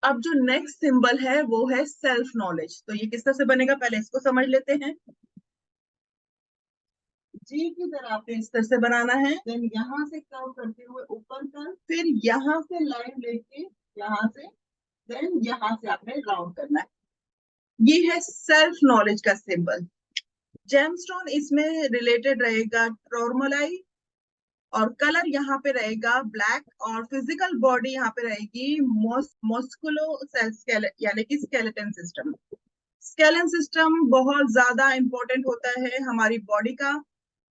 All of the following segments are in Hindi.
अब जो नेक्स्ट सिंबल है वो है सेल्फ नॉलेज। तो ये किस तरह से बनेगा, पहले इसको समझ लेते हैं। जी की तरह आपने इस तरह से बनाना है, देन यहाँ से कर्व करते हुए ऊपर कर, फिर यहाँ से लाइन लेके यहाँ से, देन यहाँ से आपने राउंड करना है। ये है सेल्फ नॉलेज का सिंबल। जेमस्टोन इसमें रिलेटेड रहेगा टोरमोलाई, और कलर यहाँ पे रहेगा ब्लैक, और फिजिकल बॉडी यहाँ पे रहेगी मस्कुलो यानी कि स्केलेटन सिस्टम। स्केलेटन सिस्टम बहुत ज्यादा इंपॉर्टेंट होता है हमारी बॉडी का।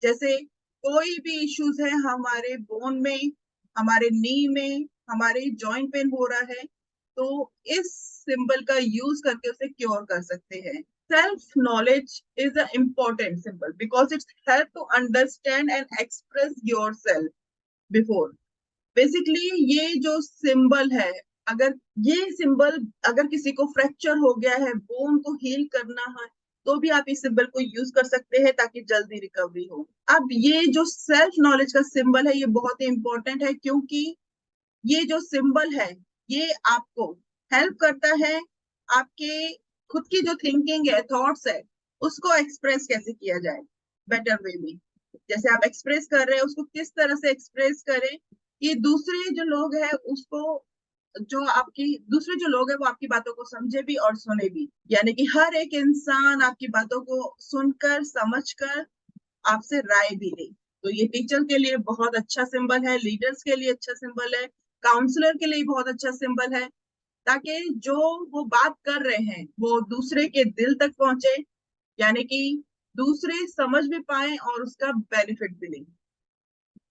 जैसे कोई भी इश्यूज है हमारे बोन में, हमारे नी में, हमारे जॉइंट पेन हो रहा है, तो इस सिंबल का यूज करके उसे क्योर कर सकते हैं। Self knowledge is an important symbol because it's help to understand and express yourself before. Basically ये जो सिंबल है, अगर ये सिंबल अगर किसी को फ्रैक्चर हो गया है, बोन को हील करना है, तो भी आप इस सिंबल को यूज कर सकते हैं ताकि जल्दी रिकवरी हो। अब ये जो सेल्फ नॉलेज का सिंबल है ये बहुत ही इंपॉर्टेंट है, क्योंकि ये जो सिंबल है ये आपको हेल्प करता है आपके खुद की जो थिंकिंग है, थॉट्स है, उसको एक्सप्रेस कैसे किया जाए बेटर वे में। जैसे आप एक्सप्रेस कर रहे हैं उसको किस तरह से एक्सप्रेस करें कि दूसरे जो लोग हैं उसको, जो आपकी दूसरे जो लोग हैं वो आपकी बातों को समझे भी और सुने भी, यानी कि हर एक इंसान आपकी बातों को सुनकर समझकर आपसे राय भी ले। तो ये टीचर के लिए बहुत अच्छा सिंबल है, लीडर्स के लिए अच्छा सिंबल है, काउंसलर के लिए बहुत अच्छा सिंबल है, ताकि जो वो बात कर रहे हैं वो दूसरे के दिल तक पहुंचे, यानी कि दूसरे समझ भी पाए और उसका बेनिफिट भी लें।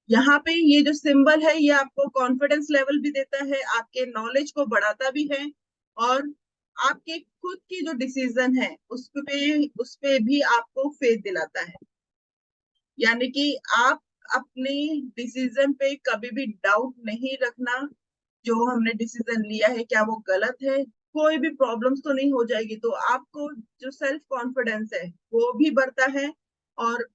यहाँ पे ये जो सिंबल है ये आपको कॉन्फिडेंस लेवल भी देता है, आपके नॉलेज को बढ़ाता भी है, और आपके खुद की जो डिसीजन है उस पे भी आपको फेथ दिलाता है। यानी कि आप अपने डिसीजन पे कभी भी डाउट नहीं रखना, जो हमने डिसीजन लिया है क्या वो गलत है, कोई भी प्रॉब्लम्स तो नहीं हो जाएगी। तो आपको जो सेल्फ कॉन्फिडेंस है वो भी बढ़ता है, और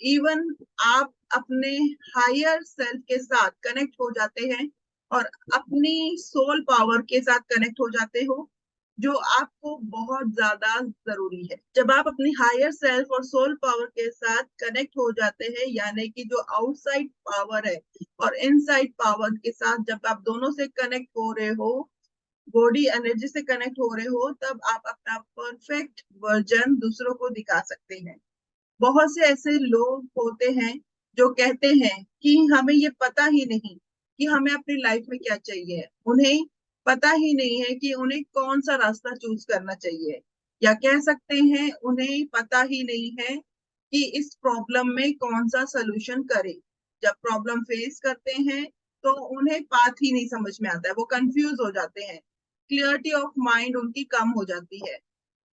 इवन आप अपने हायर सेल्फ के साथ कनेक्ट हो जाते हैं, और अपनी सोल पावर के साथ कनेक्ट हो जाते हो, जो आपको बहुत ज्यादा जरूरी है। जब आप अपनी हायर सेल्फ और सोल पावर के साथ कनेक्ट हो जाते हैं, यानी कि जो आउटसाइड पावर है और इनसाइड पावर के साथ जब आप दोनों से कनेक्ट हो रहे हो, बॉडी एनर्जी से कनेक्ट हो रहे हो, तब आप अपना परफेक्ट वर्जन दूसरों को दिखा सकते हैं। बहुत से ऐसे लोग होते हैं जो कहते हैं कि हमें ये पता ही नहीं कि हमें अपनी लाइफ में क्या चाहिए, उन्हें पता ही नहीं है कि उन्हें कौन सा रास्ता चूज करना चाहिए, या कह सकते हैं उन्हें पता ही नहीं है कि इस प्रॉब्लम में कौन सा सोल्यूशन करे। जब प्रॉब्लम फेस करते हैं तो उन्हें पाथ ही नहीं समझ में आता है, वो कंफ्यूज हो जाते हैं, क्लियरिटी ऑफ माइंड उनकी कम हो जाती है।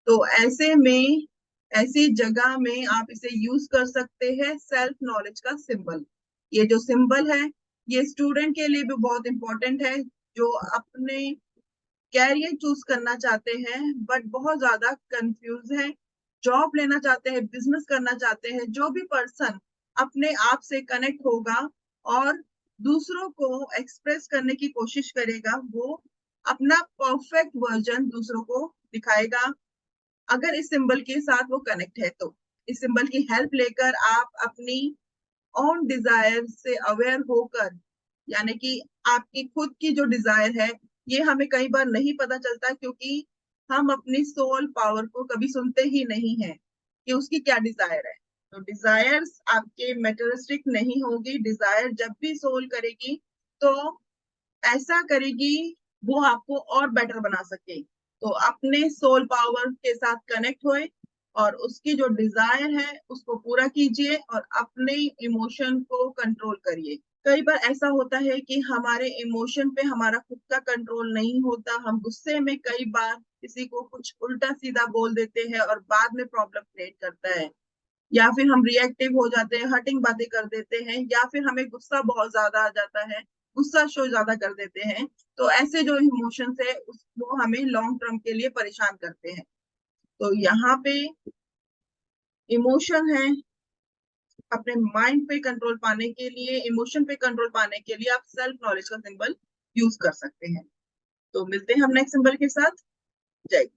तो ऐसे में, ऐसी जगह में आप इसे यूज कर सकते हैं सेल्फ नॉलेज का सिंबल। ये जो सिंबल है ये स्टूडेंट के लिए भी बहुत इंपॉर्टेंट है, जो अपने कैरियर चूज करना चाहते हैं बट बहुत ज्यादा कंफ्यूज है, जॉब लेना चाहते हैं, बिजनेस करना चाहते हैं। जो भी पर्सन अपने आप से कनेक्ट होगा और दूसरों को एक्सप्रेस करने की कोशिश करेगा, वो अपना परफेक्ट वर्जन दूसरों को दिखाएगा, अगर इस सिंबल के साथ वो कनेक्ट है तो। इस सिंबल की हेल्प लेकर आप अपनी ओन डिजायर से अवेयर होकर, यानी कि आपकी खुद की जो डिजायर है, ये हमें कई बार नहीं पता चलता क्योंकि हम अपनी सोल पावर को कभी सुनते ही नहीं है कि उसकी क्या डिजायर है। तो डिजायर्स आपके मेटेरियलिस्टिक नहीं होगी, डिजायर जब भी सोल करेगी तो ऐसा करेगी वो आपको और बेटर बना सके। तो अपने सोल पावर के साथ कनेक्ट होए और उसकी जो डिजायर है उसको पूरा कीजिए और अपने इमोशन को कंट्रोल करिए। कई बार ऐसा होता है कि हमारे इमोशन पे हमारा खुद का कंट्रोल नहीं होता, हम गुस्से में कई बार किसी को कुछ उल्टा सीधा बोल देते हैं और बाद में प्रॉब्लम क्रिएट करता है, या फिर हम रिएक्टिव हो जाते हैं, हर्टिंग बातें कर देते हैं, या फिर हमें गुस्सा बहुत ज्यादा आ जाता है, गुस्सा शो ज्यादा कर देते हैं। तो ऐसे जो इमोशंस है वो हमें लॉन्ग टर्म के लिए परेशान करते हैं। तो यहाँ पे इमोशन है, अपने माइंड पे कंट्रोल पाने के लिए, इमोशन पे कंट्रोल पाने के लिए आप सेल्फ नॉलेज का सिंबल यूज कर सकते हैं। तो मिलते हैं हम नेक्स्ट सिंबल के साथ। जय